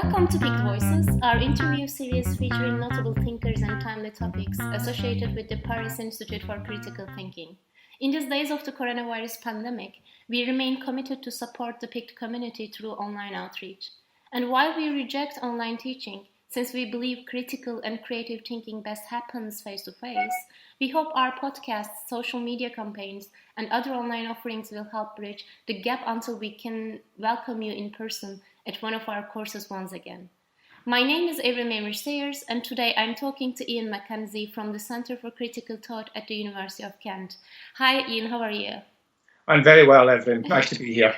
Welcome to PICT Voices, our interview series featuring notable thinkers and timely topics associated with the Paris Institute for Critical Thinking. In these days of the coronavirus pandemic, we remain committed to support the PICT community through online outreach. And while we reject online teaching, since we believe critical and creative thinking best happens face-to-face, we hope our podcasts, social media campaigns, and other online offerings will help bridge the gap until we can welcome you in person at one of our courses once again. My name is Evrim Emir-Sayers, and today I'm talking to Iain Mackenzie from the Center for Critical Thought at the University of Kent. Hi Iain, how are you? I'm very well, Evrim. Nice to be here.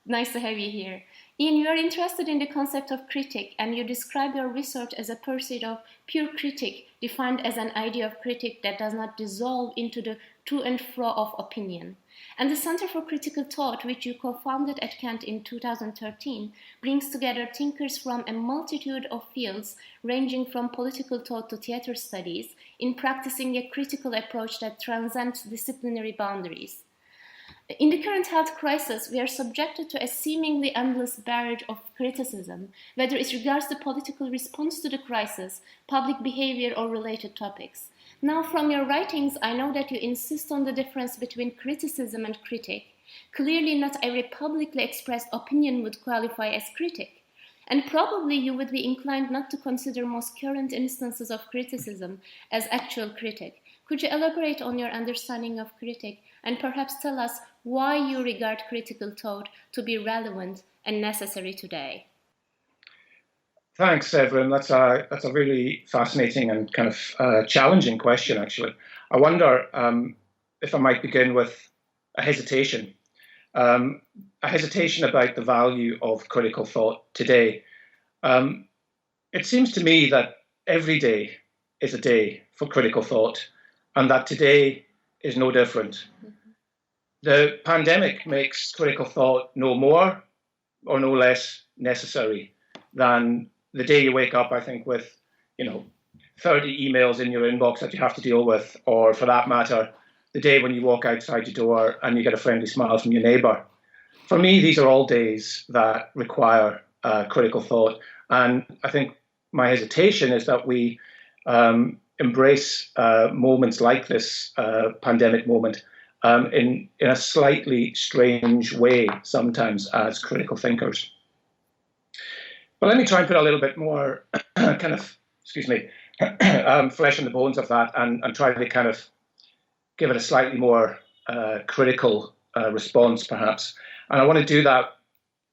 Nice to have you here. Iain, you are interested in the concept of critic, and you describe your research as a pursuit of pure critic, defined as an idea of critic that does not dissolve into the to and fro of opinion. And the Center for Critical Thought, which you co-founded at Kent in 2013, brings together thinkers from a multitude of fields, ranging from political thought to theater studies, in practicing a critical approach that transcends disciplinary boundaries. In the current health crisis, we are subjected to a seemingly endless barrage of criticism, whether it regards the political response to the crisis, public behavior, or related topics. Now, from your writings, I know that you insist on the difference between criticism and critic. Clearly, not every publicly expressed opinion would qualify as critic. And probably you would be inclined not to consider most current instances of criticism as actual critic. Could you elaborate on your understanding of critic and perhaps tell us why you regard critical thought to be relevant and necessary today? Thanks, Evrim. That's a really fascinating and kind of challenging question, actually. I wonder if I might begin with a hesitation about the value of critical thought today. It seems to me that every day is a day for critical thought, and that today is no different. The pandemic makes critical thought no more or no less necessary than the day you wake up, I think, with 30 emails in your inbox that you have to deal with, or for that matter, the day when you walk outside your door and you get a friendly smile from your neighbour. For me, these are all days that require critical thought. And I think my hesitation is that we embrace moments like this pandemic moment in a slightly strange way sometimes as critical thinkers. But let me try and put a little bit more flesh on the bones of that and try to kind of give it a slightly more critical response, perhaps. And I want to do that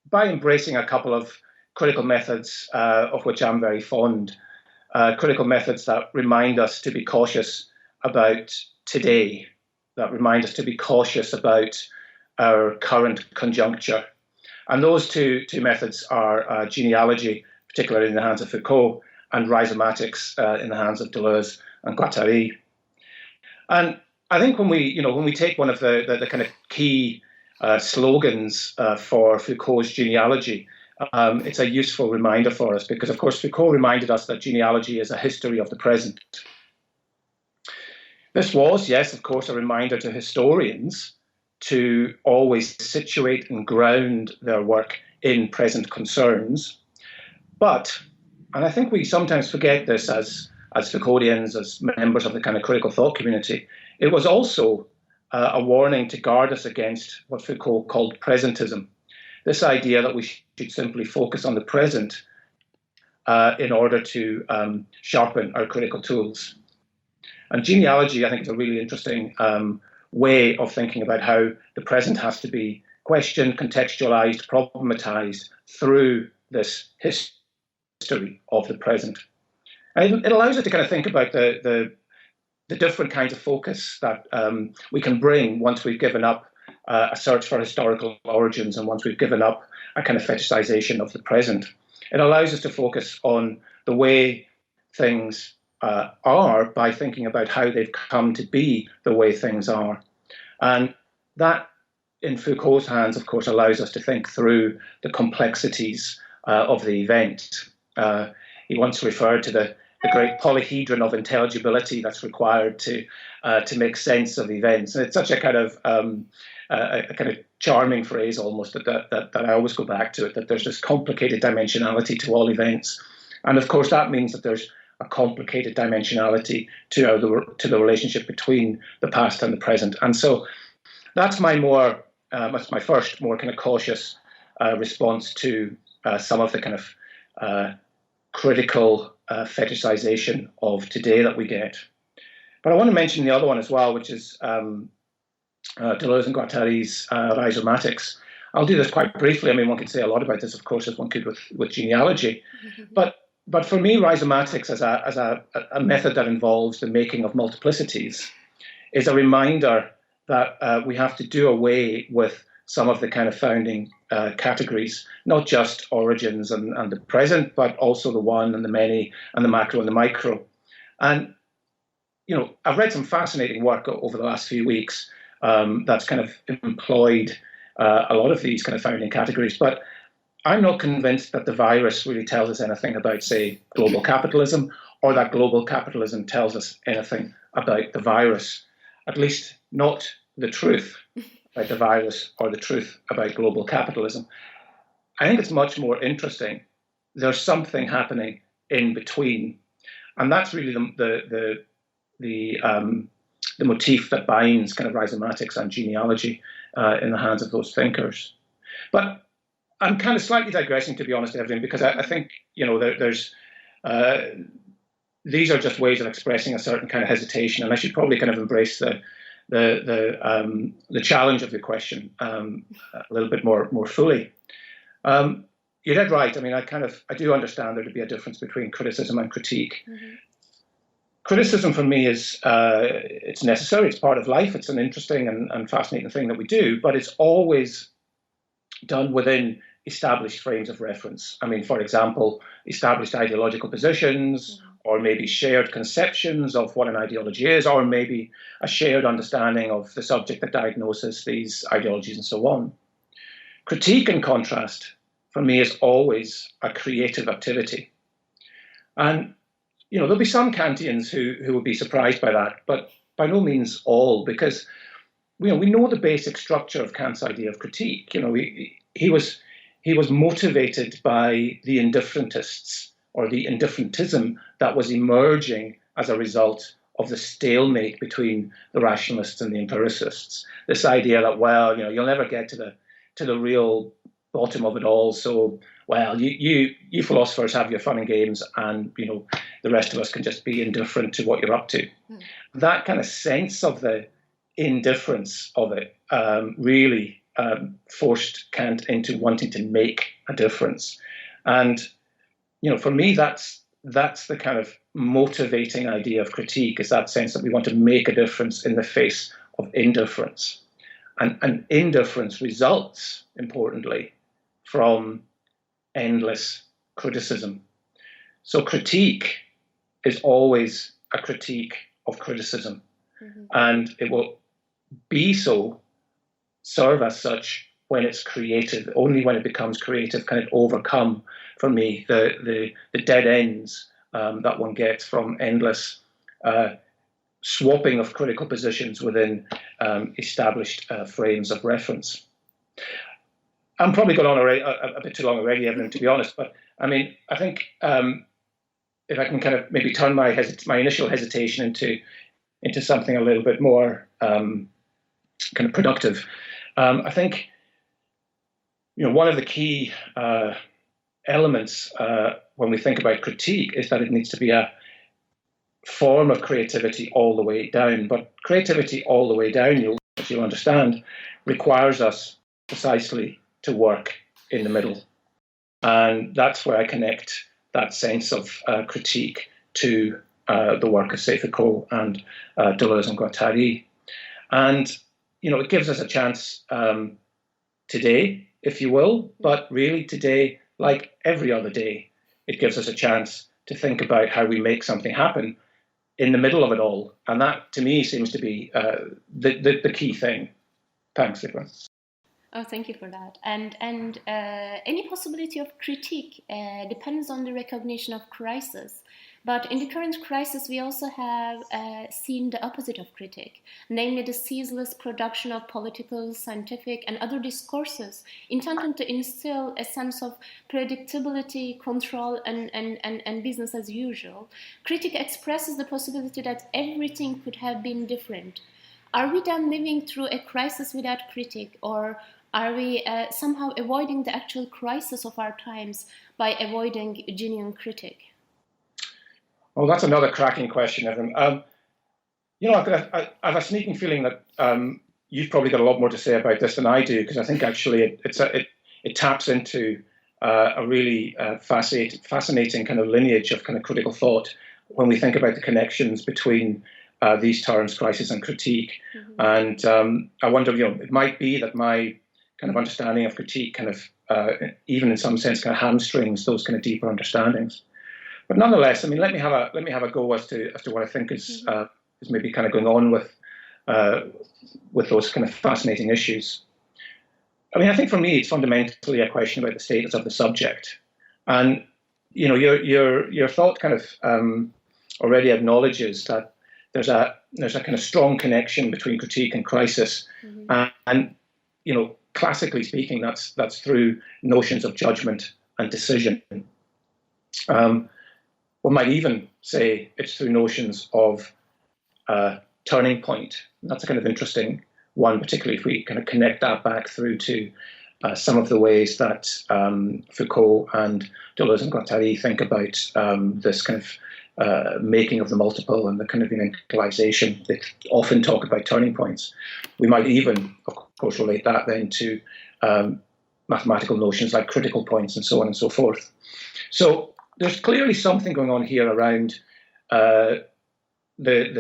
by embracing a couple of critical methods of which I'm very fond. Critical methods that remind us to be cautious about today, that remind us to be cautious about our current conjuncture. And those two methods are genealogy, particularly in the hands of Foucault, and rhizomatics in the hands of Deleuze and Guattari. And I think when we take one of the kind of key slogans for Foucault's genealogy, it's a useful reminder for us because, of course, Foucault reminded us that genealogy is a history of the present. This was, yes, of course, a reminder to historians to always situate and ground their work in present concerns. But, and I think we sometimes forget this as Foucauldians, as members of the kind of critical thought community, it was also a warning to guard us against what Foucault called presentism. This idea that we should simply focus on the present in order to sharpen our critical tools. And genealogy, I think, is a really interesting way of thinking about how the present has to be questioned, contextualized, problematized through this history of the present. And it allows us to kind of think about the different kinds of focus that we can bring once we've given up a search for historical origins and once we've given up a kind of fetishization of the present. It allows us to focus on the way things are by thinking about how they've come to be the way things are. And that, in Foucault's hands, of course, allows us to think through the complexities of the event. He once referred to the the great polyhedron of intelligibility that's required to make sense of events. And it's such a kind of charming phrase almost that I always go back to it, that there's this complicated dimensionality to all events. And of course, that means that there's a complicated dimensionality to the relationship between the past and the present. And so that's my first more kind of cautious response to some of the kind of critical fetishization of today that we get. But I want to mention the other one as well, which is Deleuze and Guattari's rhizomatics. I'll do this quite briefly. I mean, one could say a lot about this, of course, as one could with genealogy. But for me, rhizomatics as a method that involves the making of multiplicities is a reminder that we have to do away with some of the kind of founding categories, not just origins and the present, but also the one and the many and the macro and the micro. And, you know, I've read some fascinating work over the last few weeks that's kind of employed a lot of these kind of founding categories, but I'm not convinced that the virus really tells us anything about, say, global capitalism, or that global capitalism tells us anything about the virus, at least not the truth about the virus or the truth about global capitalism. I think it's much more interesting. There's something happening in between, and that's really the motif that binds kind of rhizomatics and genealogy in the hands of those thinkers. But I'm kind of slightly digressing, to be honest, Evrim, because I think, you know, there's these are just ways of expressing a certain kind of hesitation, and I should probably kind of embrace the challenge of the question a little bit more fully. You're dead right. I mean, I do understand there to be a difference between criticism and critique. Mm-hmm. Criticism for me is it's necessary. It's part of life. It's an interesting and fascinating thing that we do, but it's always done within established frames of reference. I mean, for example, established ideological positions, or maybe shared conceptions of what an ideology is, or maybe a shared understanding of the subject that diagnoses these ideologies and so on. Critique, in contrast, for me is always a creative activity. And, you know, there'll be some Kantians who will be surprised by that, but by no means all, because, you know, we know the basic structure of Kant's idea of critique. You know, he was motivated by the indifferentists, or the indifferentism that was emerging as a result of the stalemate between the rationalists and the empiricists. This idea that, well, you know, you'll never get to the real bottom of it all. So, well, you philosophers have your fun and games, and, you know, the rest of us can just be indifferent to what you're up to. That kind of sense of the indifference of it really forced Kant into wanting to make a difference. And, you know, for me, that's the kind of motivating idea of critique, is that sense that we want to make a difference in the face of indifference. And indifference results, importantly, from endless criticism. So critique is always a critique of criticism. Mm-hmm. And it will be so, serve as such, when it's creative. Only when it becomes creative can it overcome, for me, the dead ends that one gets from endless swapping of critical positions within established frames of reference. I'm probably going on already, a bit too long already, Evrim, to be honest, but I mean, I think if I can kind of maybe turn my initial hesitation into something a little bit more kind of productive, I think, you know, one of the key elements when we think about critique is that it needs to be a form of creativity all the way down. But creativity all the way down, as you'll understand, requires us precisely to work in the middle. And that's where I connect that sense of critique to the work of, say, Foucault and Deleuze and Guattari. And, you know, it gives us a chance today, if you will, but really today, like every other day, it gives us a chance to think about how we make something happen in the middle of it all. And that, to me, seems to be the key thing. Thanks, Evrim. Oh, thank you for that. And any possibility of critique depends on the recognition of crisis. But in the current crisis, we also have seen the opposite of critique, namely the ceaseless production of political, scientific, and other discourses intended to instill a sense of predictability, control, and business as usual. Critique expresses the possibility that everything could have been different. Are we then living through a crisis without critique, or are we somehow avoiding the actual crisis of our times by avoiding genuine critique? Well, that's another cracking question, Evrim. I have a sneaking feeling that you've probably got a lot more to say about this than I do, because I think actually it taps into a really fascinating kind of lineage of kind of critical thought when we think about the connections between these terms, crisis and critique. Mm-hmm. And I wonder, it might be that my kind of understanding of critique kind of, even in some sense, kind of hamstrings those kind of deeper understandings. But nonetheless, I mean, let me have a go as to what I think is maybe kind of going on with those kind of fascinating issues. I mean, I think for me, it's fundamentally a question about the status of the subject, and your thought kind of already acknowledges that there's a kind of strong connection between critique and crisis, and classically speaking, that's through notions of judgment and decision. One might even say it's through notions of turning point. That's a kind of interesting one, particularly if we kind of connect that back through to some of the ways that Foucault and Deleuze and Guattari think about this kind of making of the multiple and the kind of intellectualization. They often talk about turning points. We might even, of course, relate that then to mathematical notions like critical points and so on and so forth. So there's clearly something going on here around the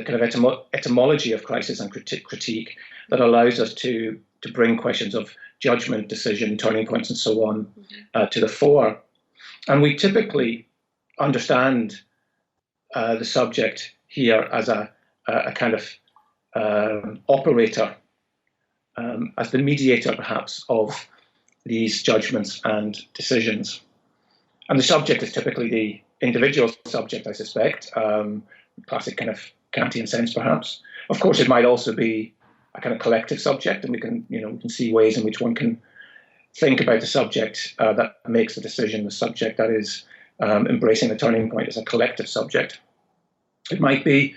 kind of etymology of crisis and critique that allows us to bring questions of judgment, decision, turning points, and so on to the fore. And we typically understand the subject here as a kind of operator, as the mediator, perhaps, of these judgments and decisions. And the subject is typically the individual subject, I suspect, classic kind of Kantian sense, perhaps. Of course, it might also be a kind of collective subject, and we can see ways in which one can think about the subject that makes the decision, the subject that is embracing the turning point as a collective subject. It might be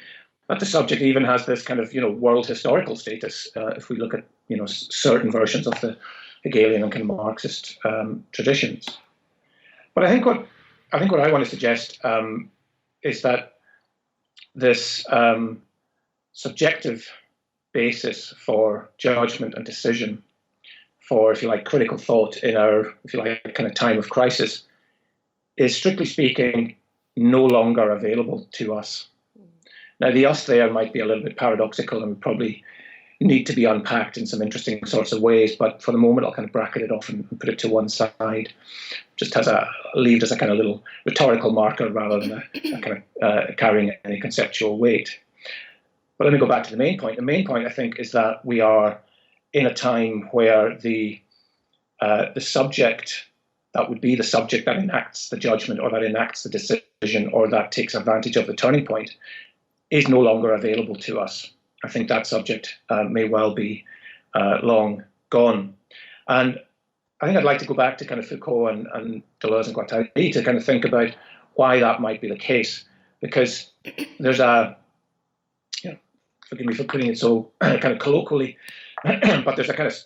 that the subject even has this kind of world historical status if we look at certain versions of the Hegelian and kind of Marxist traditions. But I think what I want to suggest is that this subjective basis for judgment and decision, for, if you like, critical thought in our, if you like, kind of time of crisis, is strictly speaking no longer available to us. Now, the us there might be a little bit paradoxical and probably need to be unpacked in some interesting sorts of ways, but for the moment I'll kind of bracket it off and put it to one side, just leave it as a kind of little rhetorical marker rather than a kind of carrying any conceptual weight. But let me go back to the main point. The main point, I think, is that we are in a time where the subject that would be the subject that enacts the judgment or that enacts the decision or that takes advantage of the turning point is no longer available to us. I think that subject may well be long gone. And I think I'd like to go back to kind of Foucault and Deleuze and Guattari to kind of think about why that might be the case. Because there's forgive me for putting it so kind of colloquially, but there's a kind of,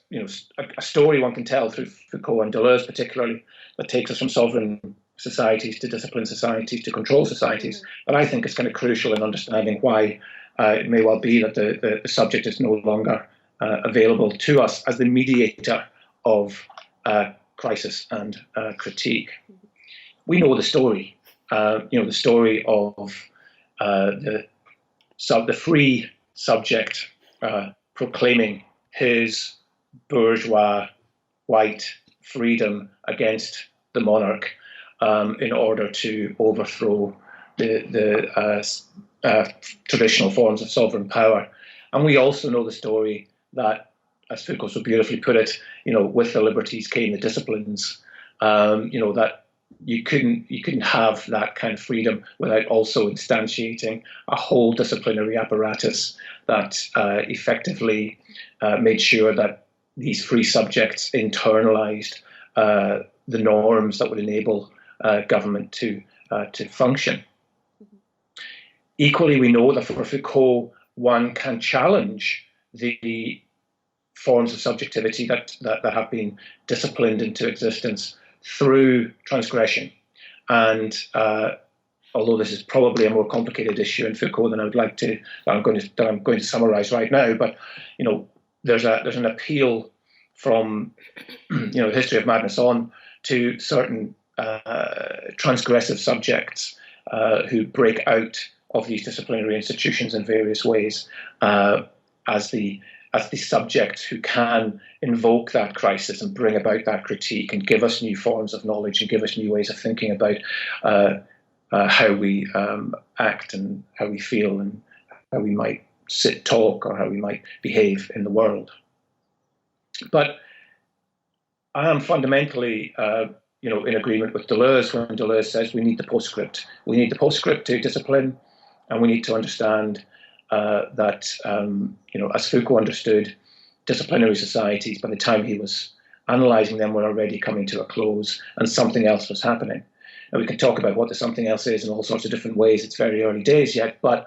a story one can tell through Foucault and Deleuze particularly that takes us from sovereign societies to disciplined societies to control societies. But I think it's kind of crucial in understanding why it may well be that the subject is no longer available to us as the mediator of crisis and critique. We know the story, the story of the free subject proclaiming his bourgeois white freedom against the monarch in order to overthrow the traditional forms of sovereign power. And we also know the story that, as Foucault so beautifully put it, with the liberties came the disciplines, that you couldn't have that kind of freedom without also instantiating a whole disciplinary apparatus that effectively made sure that these free subjects internalized the norms that would enable government to function. Equally, we know that for Foucault, one can challenge the forms of subjectivity that have been disciplined into existence through transgression. And although this is probably a more complicated issue in Foucault than I would like to, that I'm going to summarize right now, but there's an appeal from the history of madness on to certain transgressive subjects who break out of these disciplinary institutions in various ways as the subject who can invoke that crisis and bring about that critique and give us new forms of knowledge and give us new ways of thinking about how we act and how we feel and how we might talk or how we might behave in the world. But I am fundamentally in agreement with Deleuze when Deleuze says we need the postscript. We need the postscript to discipline, and we need to understand that, as Foucault understood, disciplinary societies, by the time he was analysing them, were already coming to a close, and something else was happening. And we can talk about what the something else is in all sorts of different ways. It's very early days yet, but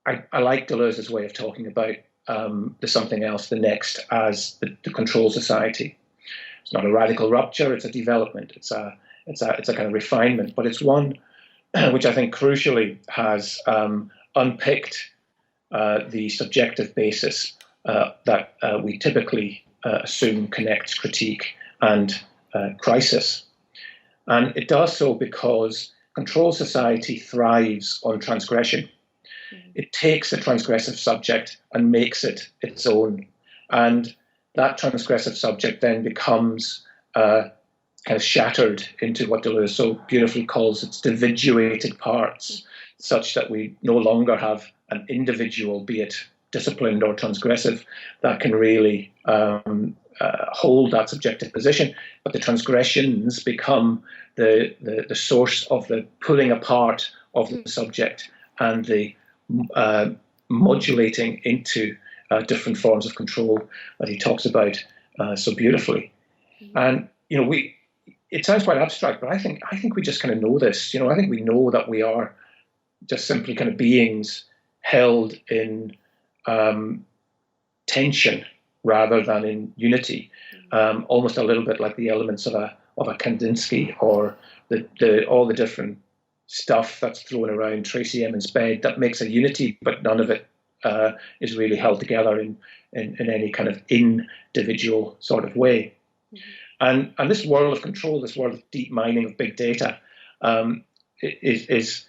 I like Deleuze's way of talking about the something else, the next, as the control society. It's not a radical rupture; it's a development. It's a kind of refinement, but it's one which I think crucially has unpicked the subjective basis that we typically assume connects critique and crisis. And it does so because control society thrives on transgression. Mm-hmm. It takes a transgressive subject and makes it its own. And that transgressive subject then becomes kind of shattered into what Deleuze so beautifully calls its dividuated parts, such that we no longer have an individual, be it disciplined or transgressive, that can really hold that subjective position. But the transgressions become the source of the pulling apart of the subject and the modulating into different forms of control that he talks about so beautifully. And it sounds quite abstract, but I think we just kind of know this. I think we know that we are just simply kind of beings held in tension rather than in unity, almost a little bit like the elements of a Kandinsky or all the different stuff that's thrown around Tracy Emin's bed that makes a unity, but none of it is really held together in any kind of individual sort of way. Mm-hmm. And this world of control, this world of deep mining of big data, is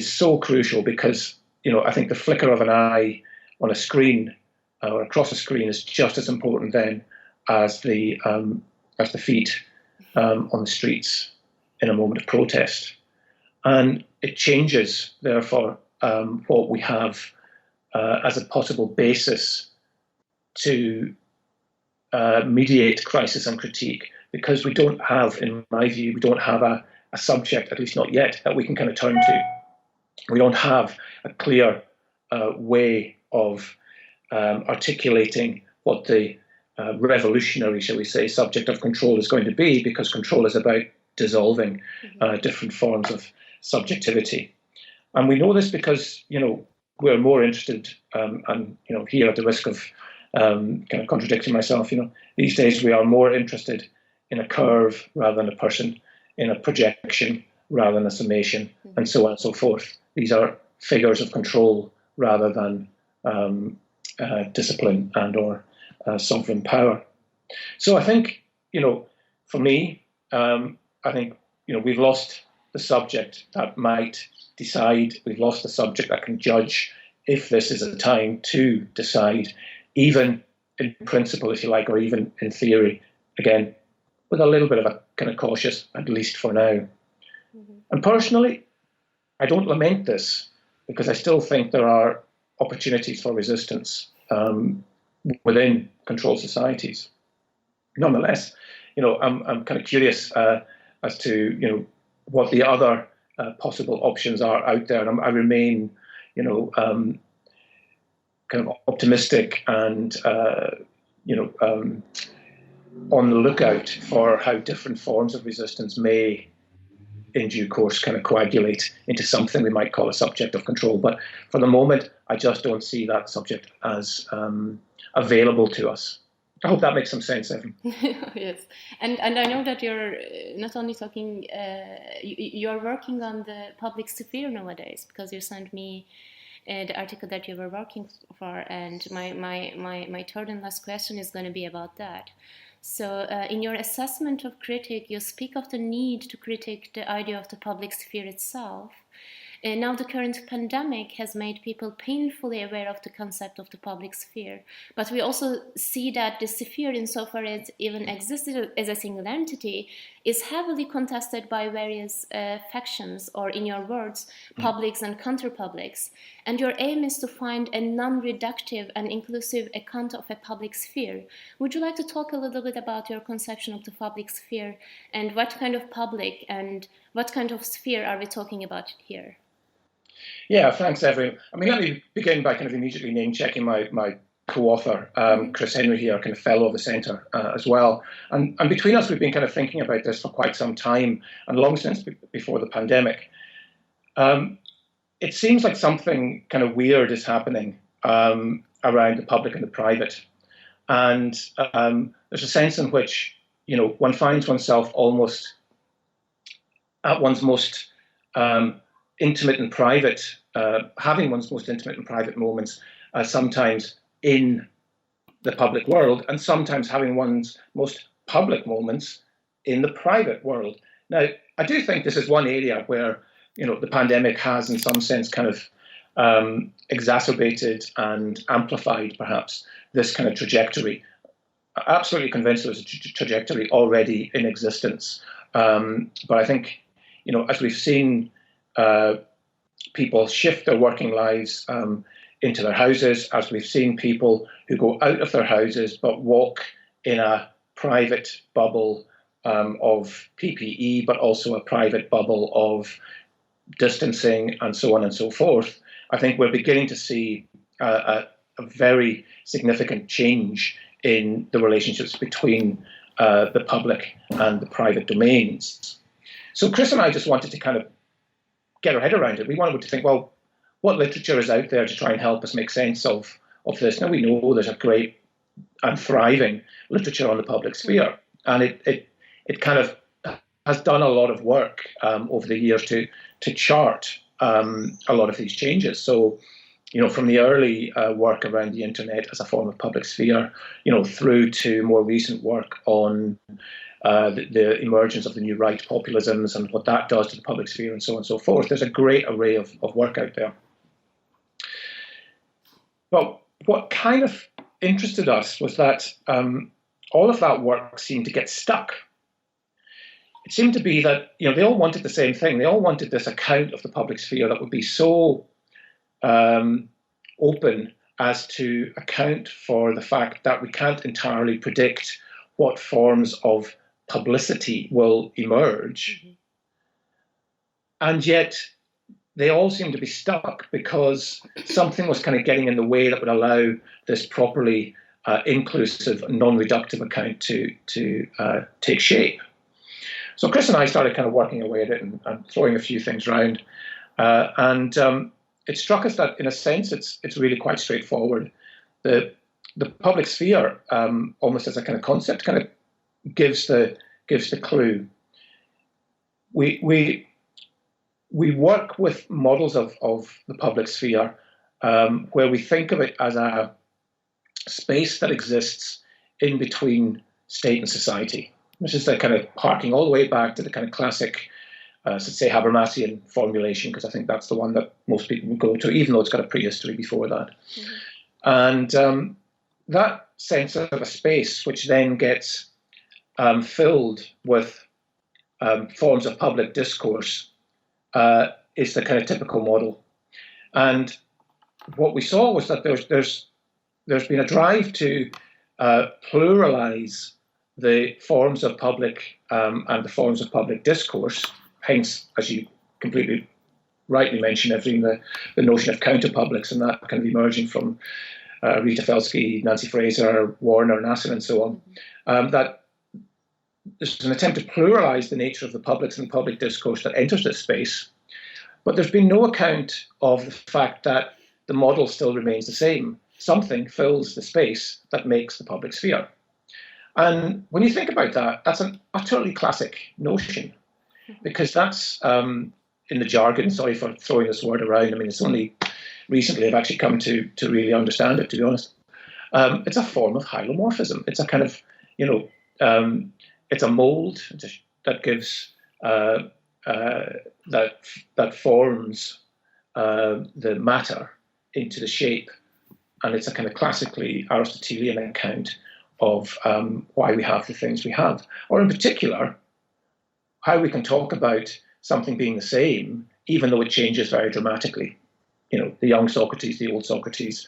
so crucial because I think the flicker of an eye on a screen or across a screen is just as important then as the feet on the streets in a moment of protest. And it changes, therefore, what we have as a possible basis to mediate crisis and critique, because we don't have, in my view, we don't have a subject, at least not yet, that we can kind of turn to. We don't have a clear way of articulating what the revolutionary, shall we say, subject of control is going to be, because control is about dissolving different forms of subjectivity. And we know this because, we're more interested, and, here at the risk of kind of contradicting myself, these days we are more interested in a curve rather than a person, in a projection rather than a summation, and so on and so forth. These are figures of control rather than discipline and or sovereign power. So I think, for me, I think, we've lost the subject that might decide. We've lost the subject that can judge if this is a time to decide, even in principle, if you like, or even in theory, again, with a little bit of a kind of cautious, at least for now. Mm-hmm. And personally, I don't lament this, because I still think there are opportunities for resistance within controlled societies. Nonetheless, I'm kind of curious as to what the other possible options are out there. And I remain kind of optimistic and on the lookout for how different forms of resistance may, in due course, kind of coagulate into something we might call a subject of control. But for the moment, I just don't see that subject as available to us. I hope that makes some sense, Evrim. Yes, and I know that you're not only talking, you're working on the public sphere nowadays, because you sent me the article that you were working for, and my third and last question is going to be about that. So in your assessment of critique, you speak of the need to critique the idea of the public sphere itself. Now the current pandemic has made people painfully aware of the concept of the public sphere. But we also see that the sphere, insofar as even existed as a single entity, is heavily contested by various factions, or in your words, publics and counter-publics. And your aim is to find a non-reductive and inclusive account of a public sphere. Would you like to talk a little bit about your conception of the public sphere, and what kind of public and what kind of sphere are we talking about here? Yeah, thanks, Evrim. I mean, let me begin by kind of immediately name-checking my co-author, Chris Henry here, kind of fellow of the Centre as well. And between us, we've been kind of thinking about this for quite some time, and long since before the pandemic. It seems like something kind of weird is happening around the public and the private. And there's a sense in which, one finds oneself almost at one's most intimate and private, having one's most intimate and private moments, sometimes in the public world, and sometimes having one's most public moments in the private world. Now, I do think this is one area where, the pandemic has, in some sense, kind of exacerbated and amplified, perhaps, this kind of trajectory. I'm absolutely convinced there's a trajectory already in existence. But I think, as we've seen people shift their working lives into their houses, as we've seen people who go out of their houses but walk in a private bubble of PPE, but also a private bubble of distancing and so on and so forth, I think we're beginning to see a very significant change in the relationships between the public and the private domains. So Chris and I just wanted to kind of get our head around it. We wanted to think, well, what literature is out there to try and help us make sense of this? Now, we know there's a great and thriving literature on the public sphere, and it kind of has done a lot of work over the years to chart a lot of these changes. So, from the early work around the internet as a form of public sphere, through to more recent work on the emergence of the new right populisms and what that does to the public sphere and so on and so forth. There's a great array of work out there. But what kind of interested us was that all of that work seemed to get stuck. It seemed to be that they all wanted the same thing. They all wanted this account of the public sphere that would be so open as to account for the fact that we can't entirely predict what forms of publicity will emerge. Mm-hmm. And yet they all seem to be stuck because something was kind of getting in the way that would allow this properly inclusive, non-reductive account to take shape. So Chris and I started kind of working away at it and throwing a few things around. And it struck us that, in a sense, it's really quite straightforward. The public sphere, almost as a kind of concept, kind of gives the clue. We work with models of the public sphere where we think of it as a space that exists in between state and society. This is the kind of harking all the way back to the kind of classic, say, Habermasian formulation, because I think that's the one that most people would go to, even though it's got a prehistory before that. Mm-hmm. And that sense of a space, which then gets filled with forms of public discourse, is the kind of typical model. And what we saw was that there's been a drive to pluralize the forms of public and the forms of public discourse, hence, as you completely rightly mentioned, Evrim, the notion of counterpublics, and that kind of emerging from Rita Felsky, Nancy Fraser, Warner, Nasser, and so on, that there's an attempt to pluralize the nature of the publics and the public discourse that enters this space, but there's been no account of the fact that the model still remains the same. Something fills the space that makes the public sphere. And when you think about that, that's an utterly classic notion, because that's, in the jargon, sorry for throwing this word around, I mean, it's only recently I've actually come to really understand it, to be honest. It's a form of hylomorphism. It's a kind of, it's a mold that gives, that forms the matter into the shape. And it's a kind of classically Aristotelian account of why we have the things we have. Or in particular, how we can talk about something being the same, even though it changes very dramatically. The young Socrates, the old Socrates,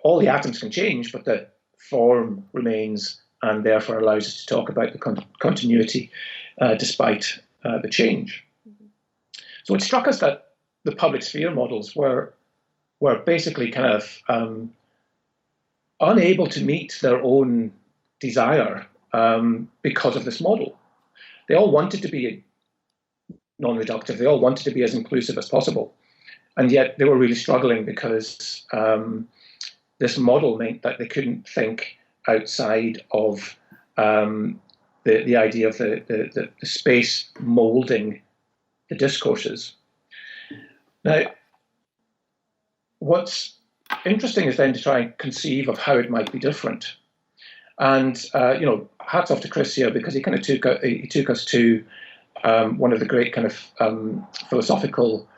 all the atoms can change, but the form remains, and therefore allows us to talk about the continuity despite the change. So it struck us that the public sphere models were basically kind of unable to meet their own desire because of this model. They all wanted to be non-reductive. They all wanted to be as inclusive as possible. And yet they were really struggling because this model meant that they couldn't think outside of the idea of the space moulding the discourses. Now, what's interesting is then to try and conceive of how it might be different. And, hats off to Chris here, because he kind of took us to one of the great kind of philosophical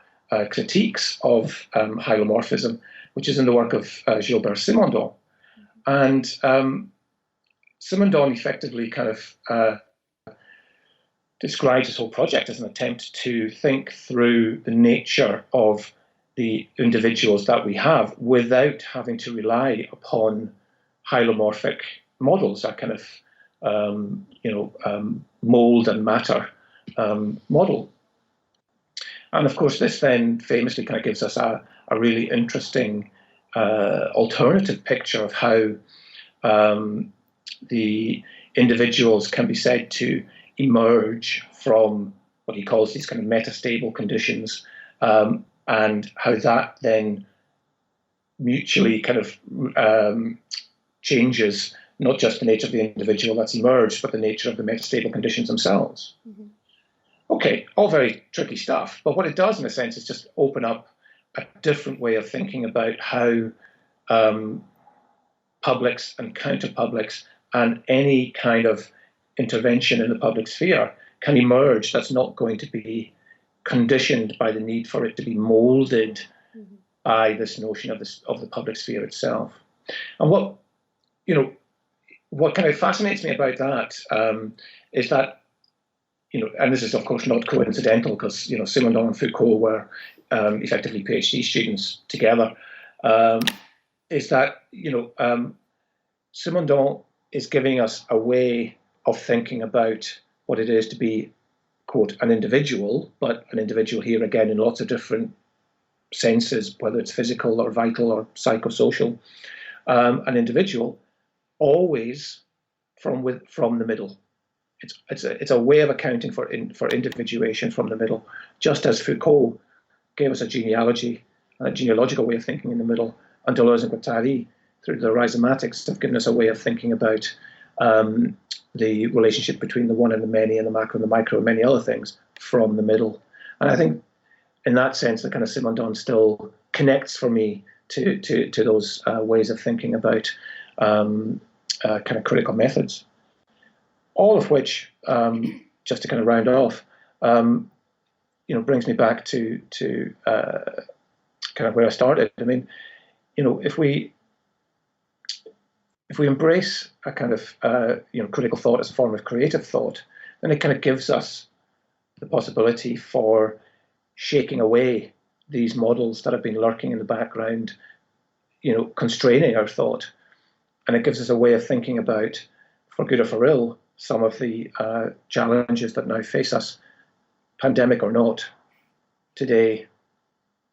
critiques of hylomorphism, which is in the work of Gilbert Simondon. And Simondon effectively kind of describes this whole project as an attempt to think through the nature of the individuals that we have without having to rely upon hylomorphic models, that kind of mold and matter model. And of course, this then famously kind of gives us a really interesting alternative picture of how the individuals can be said to emerge from what he calls these kind of metastable conditions, and how that then mutually kind of changes not just the nature of the individual that's emerged, but the nature of the metastable conditions themselves. Mm-hmm. Okay, all very tricky stuff, but what it does in a sense is just open up a different way of thinking about how publics and counter-publics and any kind of intervention in the public sphere can emerge that's not going to be conditioned by the need for it to be molded mm-hmm. by this notion of the public sphere itself. And what kind of fascinates me about that is that, and this is of course not coincidental, because Simondon and Foucault were effectively PhD students together, is that Simondon is giving us a way of thinking about what it is to be, quote, an individual, but an individual here again in lots of different senses, whether it's physical or vital or psychosocial, an individual always from the middle. It's a way of accounting for individuation from the middle, just as Foucault gave us a genealogy and a genealogical way of thinking in the middle, and Deleuze and Guattari, through the rhizomatics, have given us a way of thinking about the relationship between the one and the many, and the macro and the micro, and many other things from the middle. And I think, in that sense, the kind of Simondon still connects for me to those ways of thinking about kind of critical methods. All of which, just to kind of round off, brings me back to kind of where I started. I mean, if we embrace a kind of critical thought as a form of creative thought, then it kind of gives us the possibility for shaking away these models that have been lurking in the background, constraining our thought, and it gives us a way of thinking about, for good or for ill, some of the challenges that now face us, pandemic or not, today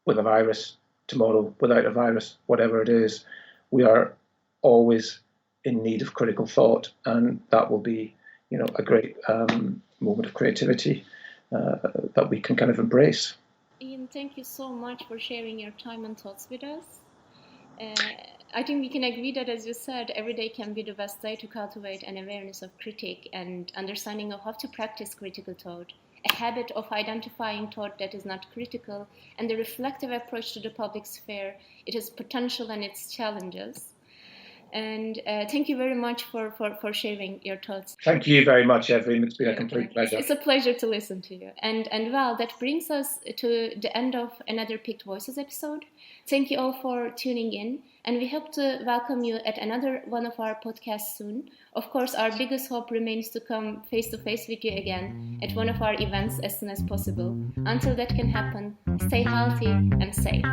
with a virus, tomorrow without a virus, whatever it is. We are always in need of critical thought, and that will be, a great moment of creativity that we can kind of embrace. Iain, thank you so much for sharing your time and thoughts with us. I think we can agree that, as you said, every day can be the best day to cultivate an awareness of critique and understanding of how to practice critical thought, a habit of identifying thought that is not critical, and the reflective approach to the public sphere, its potential and its challenges. And thank you very much for sharing your thoughts. Thank you very much, Evrim. It's been a complete pleasure. It's a pleasure to listen to you. And well, that brings us to the end of another PICT Voices episode. Thank you all for tuning in, and we hope to welcome you at another one of our podcasts soon. Of course, our biggest hope remains to come face-to-face with you again at one of our events as soon as possible. Until that can happen, stay healthy and safe.